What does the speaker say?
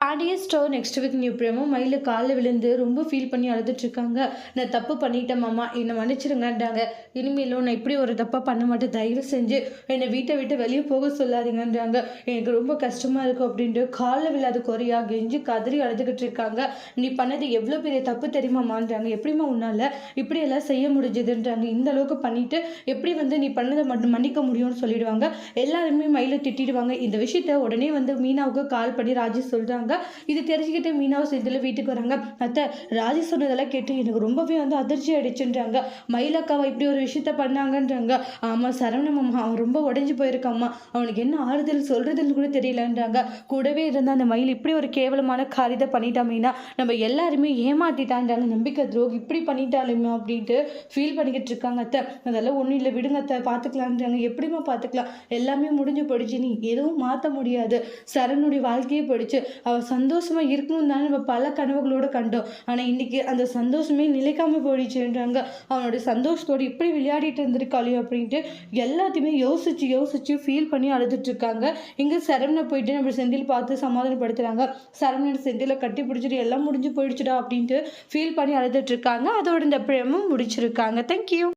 ஹேண்டியஸ்ட் next week new பிரேமோ மயில காலில் விழுந்து ரொம்ப ஃபீல் பண்ணி அழுதுட்ருக்காங்க. நான் தப்பு பண்ணிட்டேன் மாமா, என்னை மன்னிச்சிருங்கன்றாங்க. இனிமேலும் நான் இப்படி ஒரு தப்பாக பண்ண மாட்டேன், தயவு செஞ்சு என்னை வீட்டை விட்டு வெளியே போக சொல்லாதீங்கன்றாங்க. எனக்கு ரொம்ப கஷ்டமாக இருக்கும் அப்படின்ட்டு காலில் விழாத குறையா கெஞ்சி கதறி அழுதுகிட்டு இருக்காங்க. நீ பண்ணது எவ்வளோ பெரிய தப்பு தெரியுமாமான்றாங்க. எப்படிம்மா உன்னால் இப்படியெல்லாம் செய்ய முடிஞ்சதுன்றாங்க. இந்த அளவுக்கு பண்ணிட்டு எப்படி நீ பண்ணதை மட்டும் மன்னிக்க முடியும்னு சொல்லிடுவாங்க. எல்லாருமே மயிலை திட்டிடுவாங்க. இந்த விஷயத்த உடனே மீனாவுக்கு கால் பண்ணி ராஜி சொல்கிறாங்க. இது தெரிஞ்சுக்கிட்டு மீனாவும் செந்தில் வீட்டுக்கு வராங்க. அத்தை, ராஜி சொன்னதெல்லாம் கேட்டு எனக்கு ரொம்பவே அதிர்ச்சி ஆயிடுச்சுன்றாங்க. மயிலக்காவை இப்படி ஒரு விஷயத்த பண்ணாங்கன்றாங்க. ஆமாம் சரவண மாமா, அவன் ரொம்ப உடஞ்சி போயிருக்காம்மா, அவனுக்கு என்ன ஆறுதல் சொல்றதுன்னு கூட தெரியலன்றாங்க. கூடவே இருந்த அந்த மயில் இப்படி ஒரு கேவலமான காரியத்தை பண்ணிட்டாமேனா நம்ம எல்லாருமே ஏமாத்திட்டான்றாங்க. நம்பிக்கை துரோகி இப்படி பண்ணிட்டாலுமே அப்படின்ட்டு ஃபீல் பண்ணிக்கிட்டு இருக்காங்க. அத்தை, அதெல்லாம் ஒன்றும் இல்லை, விடுங்க அத்தை, பார்த்துக்கலான்றாங்க. எப்படிமா பார்த்துக்கலாம், எல்லாமே முடிஞ்சு போயிடுச்சு, நீ எதுவும் மாற்ற முடியாது. சரணுடைய வாழ்க்கையே போயிடுச்சு. அவள் சந்தோஷமா இருக்கணும் தானே நம்ம பல கனவுகளோடு கண்டோம். ஆனால் இன்னைக்கு அந்த சந்தோஷமே நிலைக்காம போயிடுச்சுன்றாங்க. அவனோட சந்தோஷத்தோடு இப்படி விளையாடிட்டு இருந்திருக்காளே அப்படின்ட்டு எல்லாத்தையுமே யோசிச்சு யோசிச்சு ஃபீல் பண்ணி அழுதுட்டு இருக்காங்க. இங்கே சரவணை போயிட்டு நம்ம செந்தில் பார்த்து சமாதானப்படுத்துறாங்க. சரவணன் செந்தில கட்டி பிடிச்சிட்டு எல்லாம் முடிஞ்சு போயிடுச்சுடா அப்படின்ட்டு ஃபீல் பண்ணி அழுதுட்டு இருக்காங்க. அதோட இந்த பிரேமும் முடிச்சிருக்காங்க. தேங்க்யூ.